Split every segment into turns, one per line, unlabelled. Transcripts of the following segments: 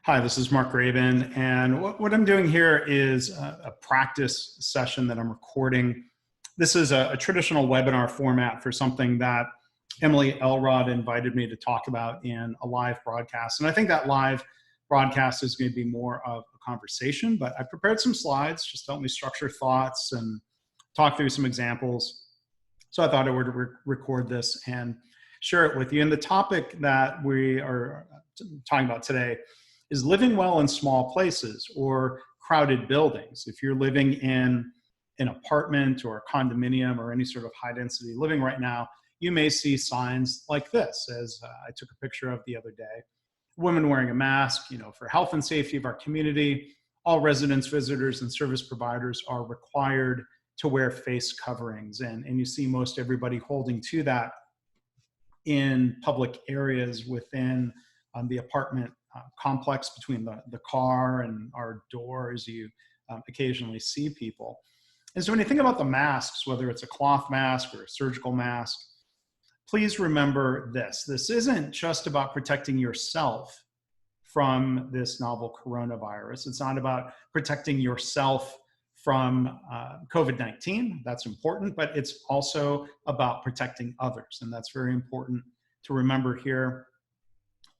Hi, this is Mark Graban, and what I'm doing here is a practice session that I'm recording. This is a traditional webinar format for something that Emily Elrod invited me to talk about in a live broadcast. And I think that live broadcast is going to be more of a conversation, but I prepared some slides just to help me structure thoughts and talk through some examples. So I thought I would record this and share it with you. And the topic that we are talking about today is living well in small places or crowded buildings. If you're living in an apartment or a condominium or any sort of high density living right now, you may see signs like this, as I took a picture of the other day. Women wearing a mask, for health and safety of our community. All residents, visitors, and service providers are required to wear face coverings. And you see most everybody holding to that in public areas within the apartment complex between the car and our doors. You occasionally see people. And so when you think about the masks, whether it's a cloth mask or a surgical mask, please remember this. This isn't just about protecting yourself from this novel coronavirus. It's not about protecting yourself from COVID-19. That's important, but it's also about protecting others. And that's very important to remember here.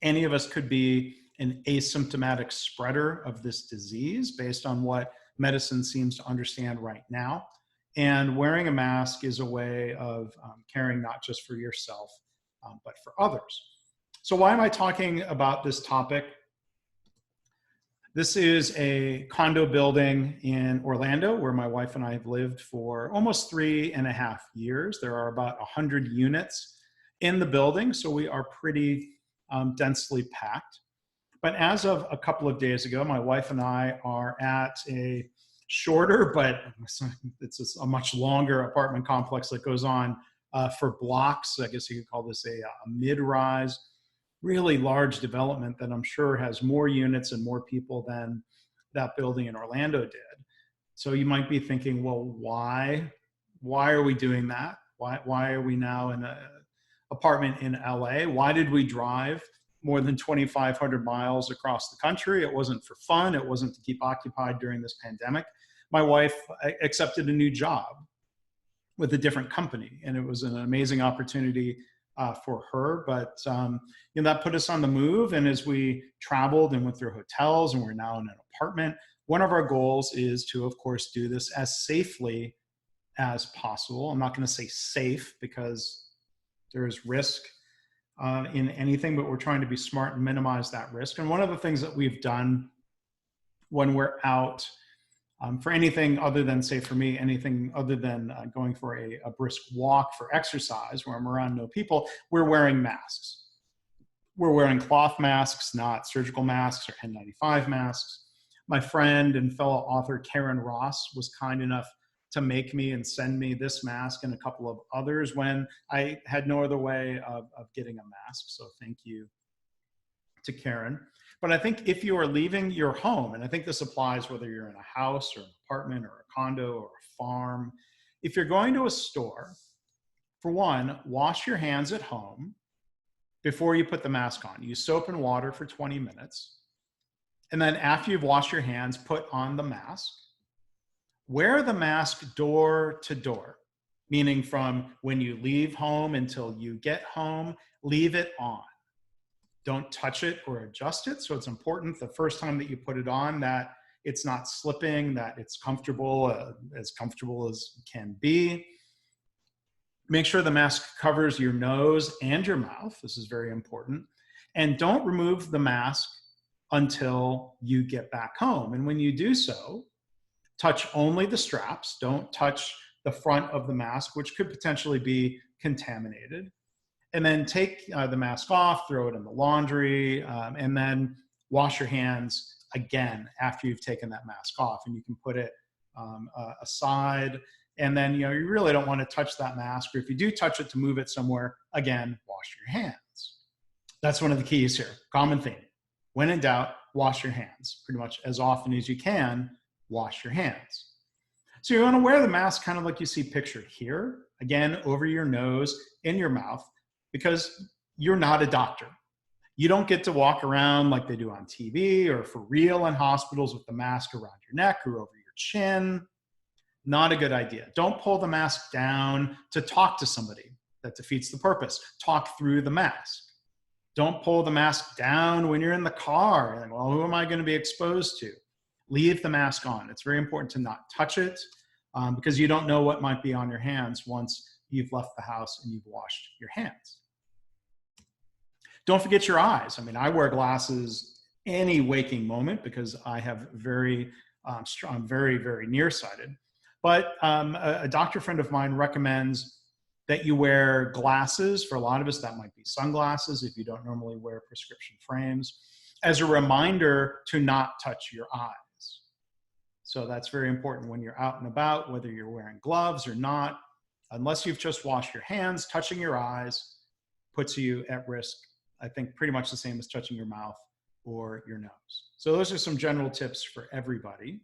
Any of us could be an asymptomatic spreader of this disease based on what medicine seems to understand right now. And wearing a mask is a way of caring not just for yourself, but for others. So why am I talking about this topic? This is a condo building in Orlando where my wife and I have lived for almost 3.5 years. There are about 100 units in the building, so we are pretty densely packed. But as of a couple of days ago, my wife and I are at a shorter, but it's a much longer apartment complex that goes on for blocks. I guess you could call this a mid-rise, really large development that I'm sure has more units and more people than that building in Orlando did. So you might be thinking, well, why are we doing that? Why are we now in an apartment in LA? Why did we drive more than 2,500 miles across the country? It wasn't for fun. It wasn't to keep occupied during this pandemic. My wife accepted a new job with a different company, and it was an amazing opportunity for her. But that put us on the move. And as we traveled and went through hotels, and we're now in an apartment, one of our goals is to, of course, do this as safely as possible. I'm not going to say safe because there is risk in anything, but we're trying to be smart and minimize that risk. And one of the things that we've done when we're out for anything other than, say for me, anything other than going for a brisk walk for exercise where I'm around no people, we're wearing masks. We're wearing cloth masks, not surgical masks or N95 masks. My friend and fellow author Karen Ross was kind enough to make me and send me this mask and a couple of others when I had no other way of getting a mask. So thank you to Karen. But I think if you are leaving your home, and I think this applies whether you're in a house or an apartment or a condo or a farm, if you're going to a store, for one, wash your hands at home before you put the mask on. Use soap and water for 20 minutes. And then after you've washed your hands, put on the mask. Wear the mask door to door, meaning from when you leave home until you get home, leave it on. Don't touch it or adjust it. So it's important the first time that you put it on that it's not slipping, that it's comfortable as can be. Make sure the mask covers your nose and your mouth. This is very important. And don't remove the mask until you get back home. And when you do so, touch only the straps. Don't touch the front of the mask, which could potentially be contaminated. And then take the mask off, throw it in the laundry, and then wash your hands again after you've taken that mask off. And you can put it aside. And then, you really don't want to touch that mask. Or if you do touch it to move it somewhere, again, wash your hands. That's one of the keys here. Common theme. When in doubt, wash your hands. Pretty much as often as you can, wash your hands. So you want to wear the mask kind of like you see pictured here, again, over your nose, in your mouth, because you're not a doctor. You don't get to walk around like they do on TV or for real in hospitals with the mask around your neck or over your chin. Not a good idea. Don't pull the mask down to talk to somebody. That defeats the purpose. Talk through the mask. Don't pull the mask down when you're in the car. And, well, who am I going to be exposed to? Leave the mask on. It's very important to not touch it because you don't know what might be on your hands once you've left the house and you've washed your hands. Don't forget your eyes. I mean, I wear glasses any waking moment because I have very strong, very nearsighted. But a doctor friend of mine recommends that you wear glasses. For a lot of us, that might be sunglasses if you don't normally wear prescription frames, as a reminder to not touch your eyes. So that's very important when you're out and about, whether you're wearing gloves or not. Unless you've just washed your hands, touching your eyes puts you at risk, I think, pretty much the same as touching your mouth or your nose. So those are some general tips for everybody.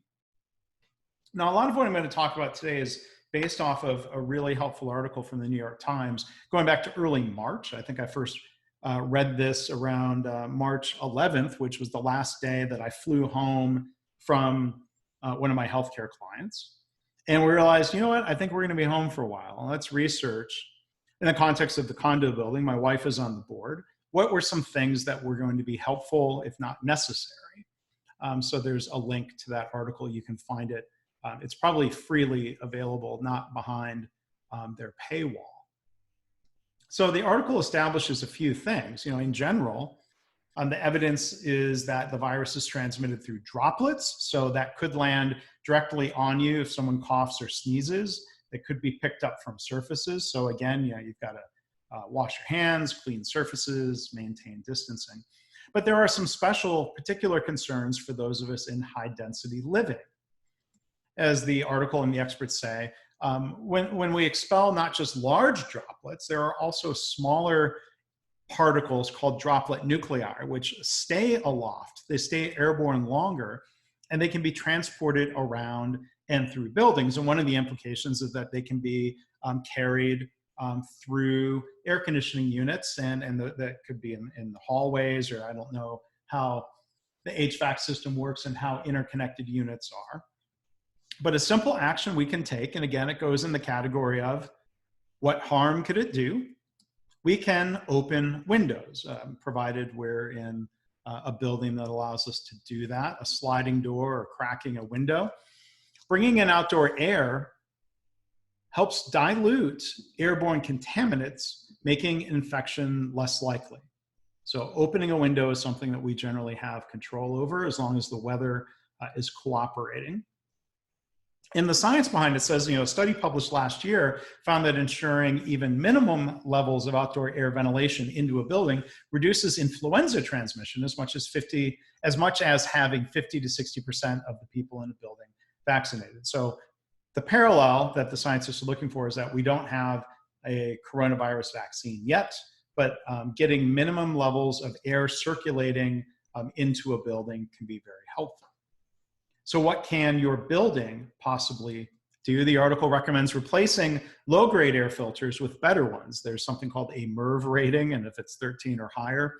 Now, a lot of what I'm going to talk about today is based off of a really helpful article from the New York Times going back to early March. I think I first read this around March 11th, which was the last day that I flew home from one of my healthcare clients. And we realized, you know what, I think we're going to be home for a while. Let's research in the context of the condo building. My wife is on the board. What were some things that were going to be helpful, if not necessary? So there's a link to that article. You can find it. It's probably freely available, not behind their paywall. So the article establishes a few things. In general, the evidence is that the virus is transmitted through droplets. So that could land directly on you if someone coughs or sneezes. It could be picked up from surfaces. So again, you've got to wash your hands, clean surfaces, maintain distancing. But there are some particular concerns for those of us in high density living. As the article and the experts say, when we expel not just large droplets, there are also smaller particles called droplet nuclei, which stay aloft. They stay airborne longer, and they can be transported around and through buildings. And one of the implications is that they can be carried through air conditioning units, and that could be in the hallways, or I don't know how the HVAC system works and how interconnected units are. But a simple action we can take, and again, it goes in the category of what harm could it do? We can open windows, provided we're in a building that allows us to do that, a sliding door or cracking a window. Bringing in outdoor air helps dilute airborne contaminants, making infection less likely. So opening a window is something that we generally have control over as long as the weather is cooperating. And the science behind it says, a study published last year found that ensuring even minimum levels of outdoor air ventilation into a building reduces influenza transmission as much as having 50 to 60% of the people in a building vaccinated. So the parallel that the scientists are looking for is that we don't have a coronavirus vaccine yet, but getting minimum levels of air circulating into a building can be very helpful. So what can your building possibly do? The article recommends replacing low-grade air filters with better ones. There's something called a MERV rating, and if it's 13 or higher,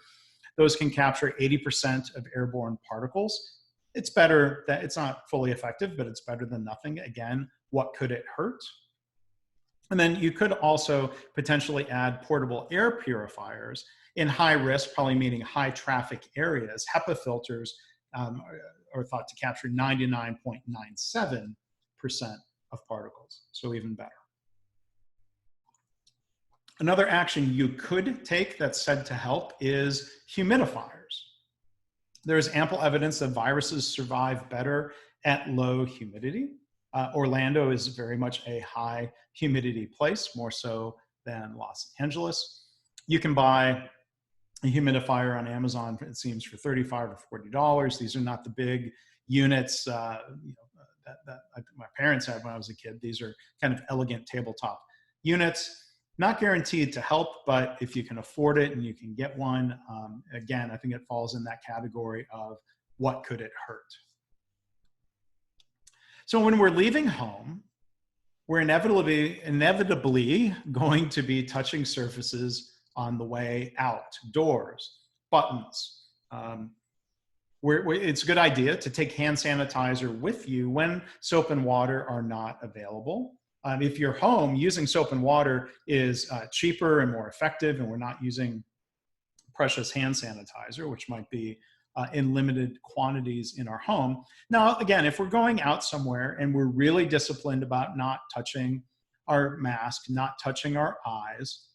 those can capture 80% of airborne particles. It's better, that it's not fully effective, but it's better than nothing. Again, what could it hurt? And then you could also potentially add portable air purifiers in high risk, probably meaning high traffic areas. HEPA filters are thought to capture 99.97% of particles, so even better. Another action you could take that's said to help is humidifiers. There's ample evidence that viruses survive better at low humidity. Orlando is very much a high humidity place, more so than Los Angeles. You can buy a humidifier on Amazon, it seems, for $35 or $40. These are not the big units that my parents had when I was a kid. These are kind of elegant tabletop units. Not guaranteed to help, but if you can afford it and you can get one, again, I think it falls in that category of what could it hurt. So when we're leaving home, we're inevitably going to be touching surfaces on the way outdoors. buttons. It's a good idea to take hand sanitizer with you when soap and water are not available. If you're home, using soap and water is cheaper and more effective, and we're not using precious hand sanitizer, which might be in limited quantities in our home. Now, again, if we're going out somewhere and we're really disciplined about not touching our mask, not touching our eyes,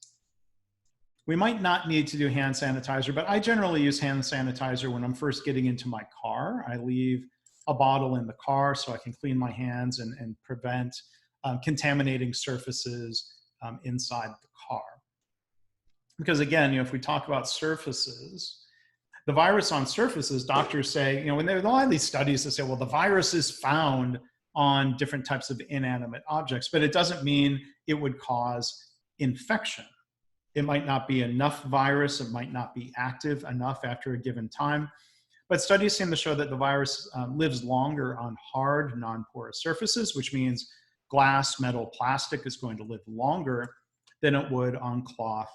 we might not need to do hand sanitizer, but I generally use hand sanitizer when I'm first getting into my car. I leave a bottle in the car so I can clean my hands and prevent contaminating surfaces inside the car. Because again, if we talk about surfaces, the virus on surfaces, doctors say, when there are a lot of these studies that say, well, the virus is found on different types of inanimate objects, but it doesn't mean it would cause infection. It might not be enough virus, it might not be active enough after a given time, but studies seem to show that the virus lives longer on hard, non-porous surfaces, which means glass, metal, plastic is going to live longer than it would on cloth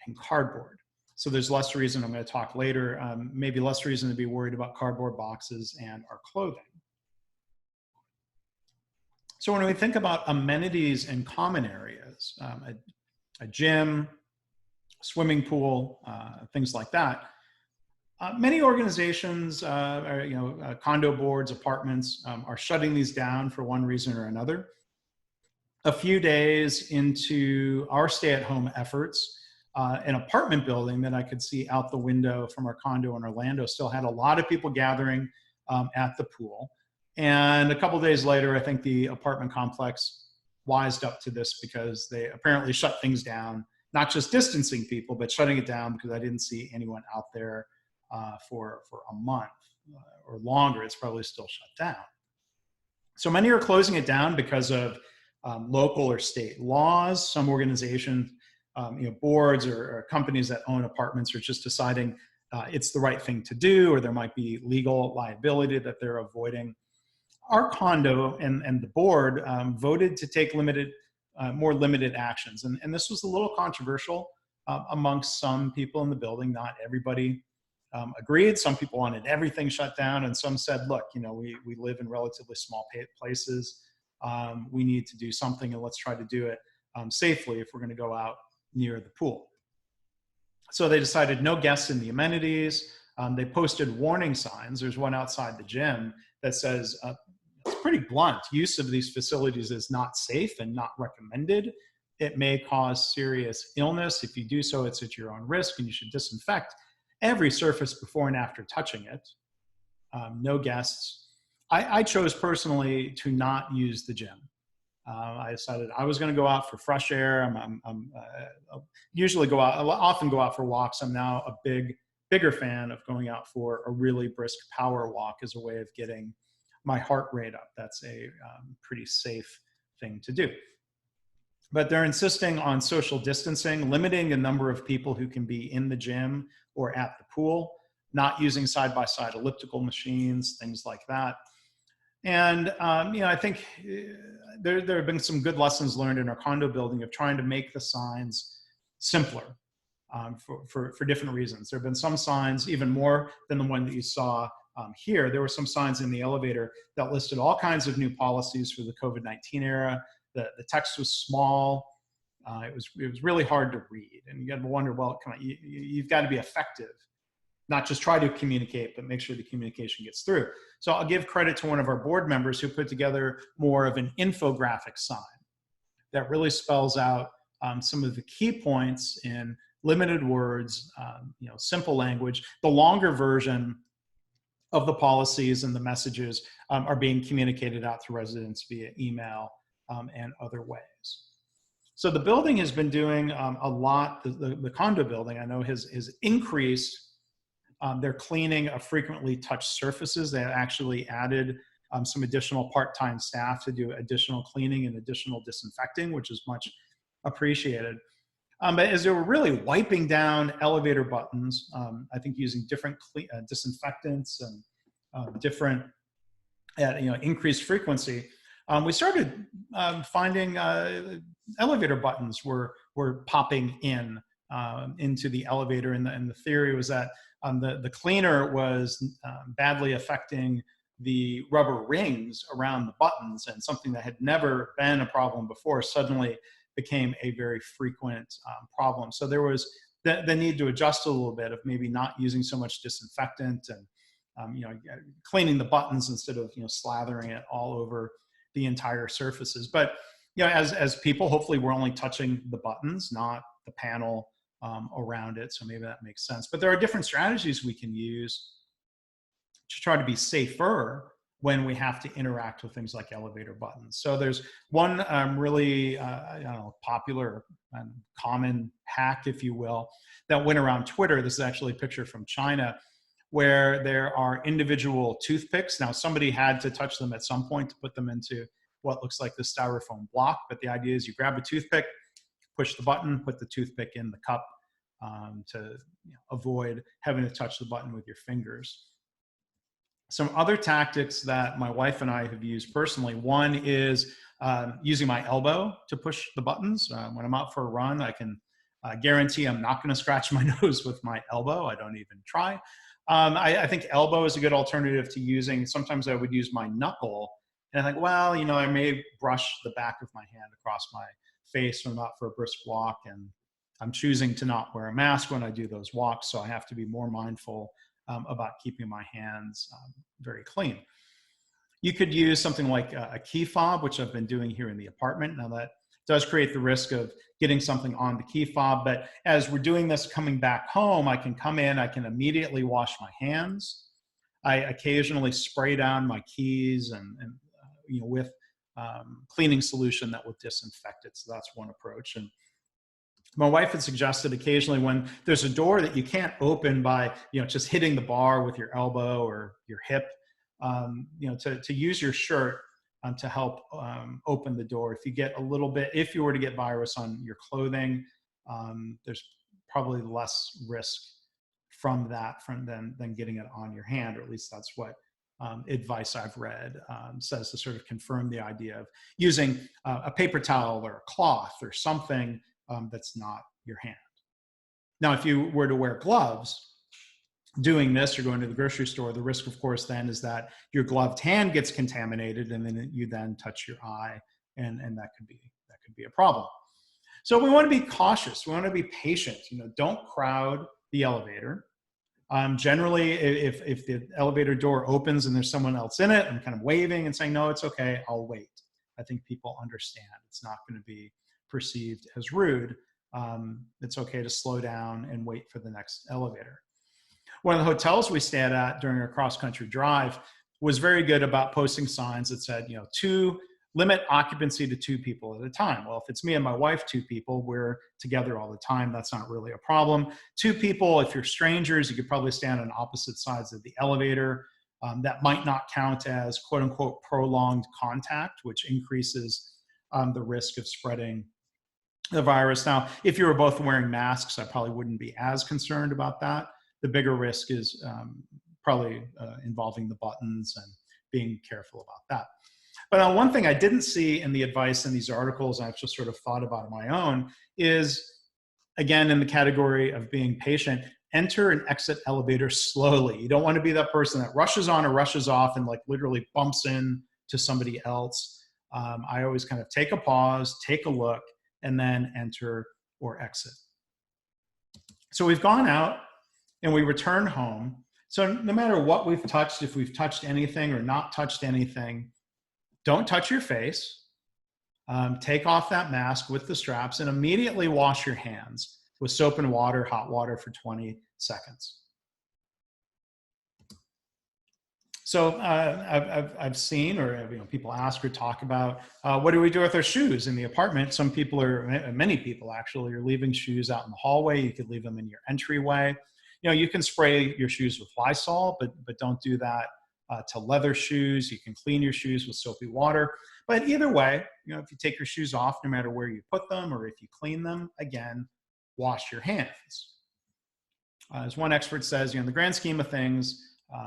and cardboard. So there's less reason, I'm going to talk later, maybe less reason to be worried about cardboard boxes and our clothing. So when we think about amenities in common areas, a gym, swimming pool, things like that, many organizations, condo boards, apartments are shutting these down for one reason or another. A few days into our stay-at-home efforts, an apartment building that I could see out the window from our condo in Orlando still had a lot of people gathering at the pool. And a couple of days later, I think the apartment complex wised up to this because they apparently shut things down, not just distancing people, but shutting it down because I didn't see anyone out there for a month or longer. It's probably still shut down. So many are closing it down because of local or state laws. Some organizations, boards or companies that own apartments are just deciding it's the right thing to do, or there might be legal liability that they're avoiding. Our condo and the board voted to take more limited actions. And this was a little controversial amongst some people in the building. Not everybody agreed. Some people wanted everything shut down, and some said, look, we live in relatively small places. We need to do something, and let's try to do it safely if we're going to go out near the pool. So they decided no guests in the amenities. They posted warning signs. There's one outside the gym that says, it's pretty blunt, use of these facilities is not safe and not recommended. It may cause serious illness. If you do so, it's at your own risk, and you should disinfect every surface before and after touching it. No guests. I chose personally to not use the gym. I decided I was going to go out for fresh air. I usually often go out for walks. I'm now a bigger fan of going out for a really brisk power walk as a way of getting my heart rate up. That's a pretty safe thing to do. But they're insisting on social distancing, limiting the number of people who can be in the gym or at the pool, not using side-by-side elliptical machines, things like that. And I think there have been some good lessons learned in our condo building of trying to make the signs simpler for different reasons. There have been some signs, even more than the one that you saw here. There were some signs in the elevator that listed all kinds of new policies for the COVID-19 era. The text was small. It was really hard to read. And you got to wonder, well, you've got to be effective. Not just try to communicate, but make sure the communication gets through. So I'll give credit to one of our board members who put together more of an infographic sign that really spells out some of the key points in limited words, simple language. The longer version of the policies and the messages are being communicated out to residents via email and other ways. So the building has been doing a lot. The condo building, I know, has increased their cleaning of frequently touched surfaces. They actually added some additional part-time staff to do additional cleaning and additional disinfecting, which is much appreciated. But as they were really wiping down elevator buttons, I think using different disinfectants and different, increased frequency, we started finding elevator buttons were popping into the elevator, and the theory was that The cleaner was badly affecting the rubber rings around the buttons, and something that had never been a problem before suddenly became a very frequent problem. So there was the need to adjust a little bit of maybe not using so much disinfectant and cleaning the buttons instead of slathering it all over the entire surfaces. But as people, hopefully we're only touching the buttons, not the panel around it. So maybe that makes sense. But there are different strategies we can use to try to be safer when we have to interact with things like elevator buttons. So there's one really popular and common hack, if you will, that went around Twitter. This is actually a picture from China, where there are individual toothpicks. Now, somebody had to touch them at some point to put them into what looks like the styrofoam block, but the idea is you grab a toothpick, push the button, put the toothpick in the cup to avoid having to touch the button with your fingers. Some other tactics that my wife and I have used personally, one is using my elbow to push the buttons. When I'm out for a run, I can guarantee I'm not going to scratch my nose with my elbow. I don't even try. I think elbow is a good alternative to using. Sometimes I would use my knuckle, and I think, well, I may brush the back of my hand across my face when I'm out for a brisk walk, and I'm choosing to not wear a mask when I do those walks, so I have to be more mindful about keeping my hands very clean. You could use something like a key fob, which I've been doing here in the apartment. Now that does create the risk of getting something on the key fob, but as we're doing this coming back home, I can come in, I can immediately wash my hands. I occasionally spray down my keys and with cleaning solution that will disinfect it. So that's one approach. And my wife had suggested occasionally when there's a door that you can't open by just hitting the bar with your elbow or your hip, to use your shirt to help open the door. If you get a little bit, if you were to get virus on your clothing, there's probably less risk from that than getting it on your hand, or at least that's what advice I've read says, to sort of confirm the idea of using a paper towel or a cloth or something that's not your hand. Now, if you were to wear gloves doing this or going to the grocery store, the risk, of course, then is that your gloved hand gets contaminated, and then you then touch your eye, and that could be a problem. So we want to be cautious. We want to be patient. Don't crowd the elevator. Generally, if the elevator door opens and there's someone else in it, I'm kind of waving and saying, no, it's okay, I'll wait. I think people understand. It's not going to be perceived as rude. It's okay to slow down and wait for the next elevator. One of the hotels we stayed at during our cross-country drive was very good about posting signs that said, limit occupancy to 2 people at a time. Well, if it's me and my wife, 2 people, we're together all the time. That's not really a problem. 2 people, if you're strangers, you could probably stand on opposite sides of the elevator. That might not count as quote unquote prolonged contact, which increases the risk of spreading the virus. Now, if you were both wearing masks, I probably wouldn't be as concerned about that. The bigger risk is probably involving the buttons and being careful about that. But one thing I didn't see in the advice in these articles, and I've just sort of thought about on my own, is, again, in the category of being patient, enter and exit elevators slowly. You don't want to be that person that rushes on or rushes off and literally bumps in to somebody else. I always kind of take a pause, take a look, and then enter or exit. So we've gone out and we return home. So no matter what we've touched, if we've touched anything or not touched anything, don't touch your face. Take off that mask with the straps and immediately wash your hands with soap and water, hot water, for 20 seconds. So I've seen, or people ask or talk about, what do we do with our shoes in the apartment? Some people many people actually are leaving shoes out in the hallway. You could leave them in your entryway. You can spray your shoes with Lysol, but don't do that to leather shoes. You can clean your shoes with soapy water. But either way, if you take your shoes off, no matter where you put them or if you clean them, again, wash your hands. As one expert says, in the grand scheme of things,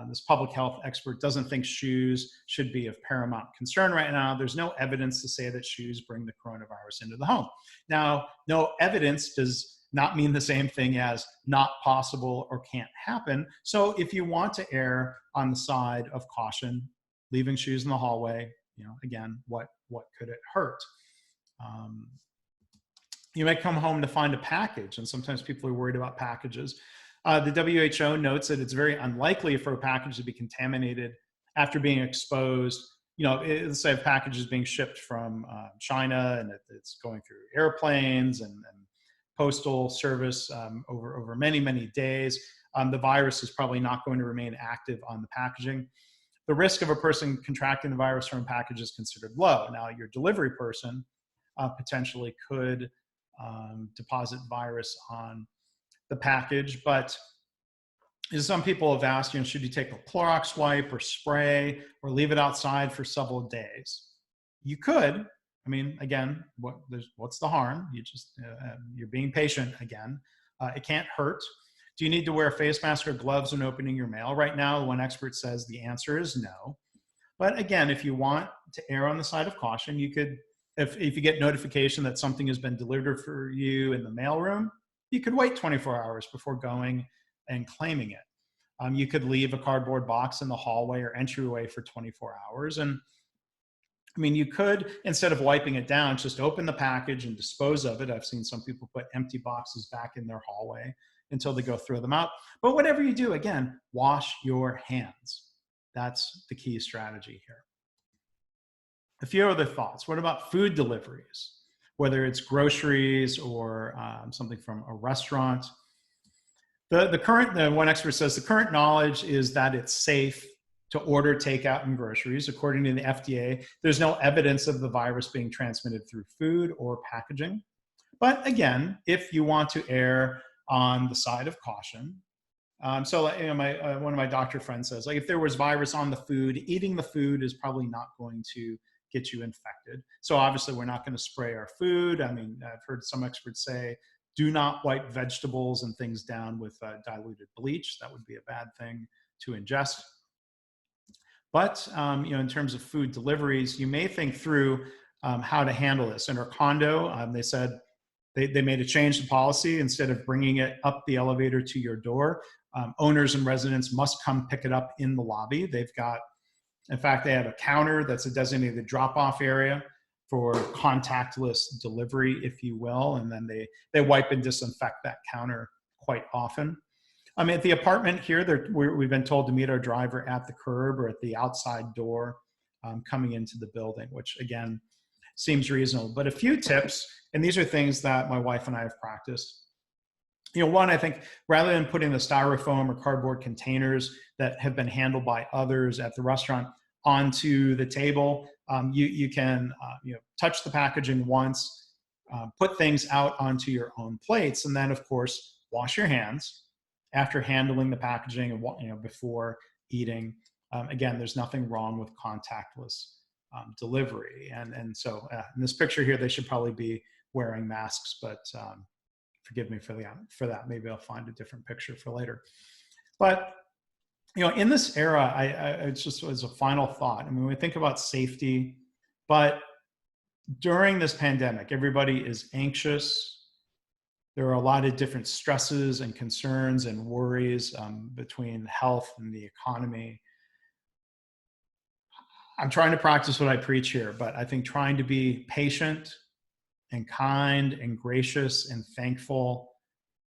this public health expert doesn't think shoes should be of paramount concern right now. There's no evidence to say that shoes bring the coronavirus into the home. Now, no evidence does not mean the same thing as not possible or can't happen. So if you want to err on the side of caution, leaving shoes in the hallway, again, what could it hurt? You might come home to find a package, and sometimes people are worried about packages. The WHO notes that it's very unlikely for a package to be contaminated after being exposed. Let's say a package is being shipped from China, and it's going through airplanes and postal service over many, many days. The virus is probably not going to remain active on the packaging. The risk of a person contracting the virus from a package is considered low. Now, your delivery person potentially could deposit virus on the package, but some people have asked, should you take a Clorox wipe or spray or leave it outside for several days? You could. I mean, again, what's the harm? You're being patient again. It can't hurt. Do you need to wear a face mask or gloves when opening your mail? Right now, one expert says the answer is no. But again, if you want to err on the side of caution, you could, if you get notification that something has been delivered for you in the mailroom, you could wait 24 hours before going and claiming it. You could leave a cardboard box in the hallway or entryway for 24 hours. And I mean, you could, instead of wiping it down, just open the package and dispose of it. I've seen some people put empty boxes back in their hallway until they go throw them out. But whatever you do, again, wash your hands. That's the key strategy here. A few other thoughts. What about food deliveries? Whether it's groceries or something from a restaurant. The one expert says the current knowledge is that it's safe to order takeout and groceries. According to the FDA, there's no evidence of the virus being transmitted through food or packaging. But again, if you want to err on the side of caution, so one of my doctor friends says, like, if there was virus on the food, eating the food is probably not going to get you infected. So obviously we're not going to spray our food. I mean, I've heard some experts say, do not wipe vegetables and things down with diluted bleach. That would be a bad thing to ingest. But in terms of food deliveries, you may think through how to handle this. In our condo, they said they made a change to policy. Instead of bringing it up the elevator to your door, owners and residents must come pick it up in the lobby. In fact, they have a counter that's a designated drop-off area for contactless delivery, if you will, and then they wipe and disinfect that counter quite often. At the apartment here, we've been told to meet our driver at the curb or at the outside door coming into the building, which again seems reasonable. But a few tips, and these are things that my wife and I have practiced. One, I think rather than putting the styrofoam or cardboard containers that have been handled by others at the restaurant onto the table, you can touch the packaging once, put things out onto your own plates, and then of course wash your hands after handling the packaging and before eating. Again, there's nothing wrong with contactless delivery, and so in this picture here, they should probably be wearing masks, but forgive me for that. Maybe I'll find a different picture for later. But in this era, I just as a final thought. I mean, we think about safety, but during this pandemic, everybody is anxious. There are a lot of different stresses and concerns and worries between health and the economy. I'm trying to practice what I preach here, but I think trying to be patient and kind and gracious and thankful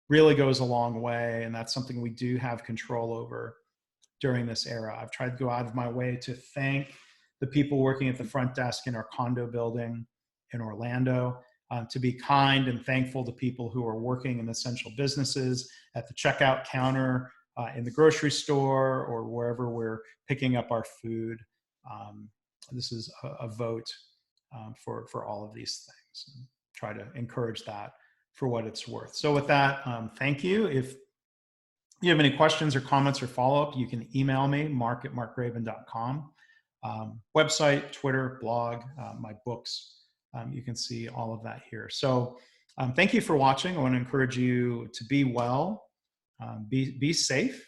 really goes a long way. And that's something we do have control over during this era. I've tried to go out of my way to thank the people working at the front desk in our condo building in Orlando, to be kind and thankful to people who are working in essential businesses at the checkout counter, in the grocery store, or wherever we're picking up our food. This is a vote for all of these things. And try to encourage that for what it's worth. So with that, thank you. If you have any questions or comments or follow-up, you can email me, mark@markgraban.com. Website, Twitter, blog, my books. You can see all of that here. So thank you for watching. I want to encourage you to be well, be safe,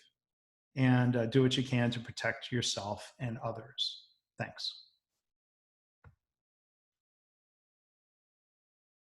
and do what you can to protect yourself and others. Thanks.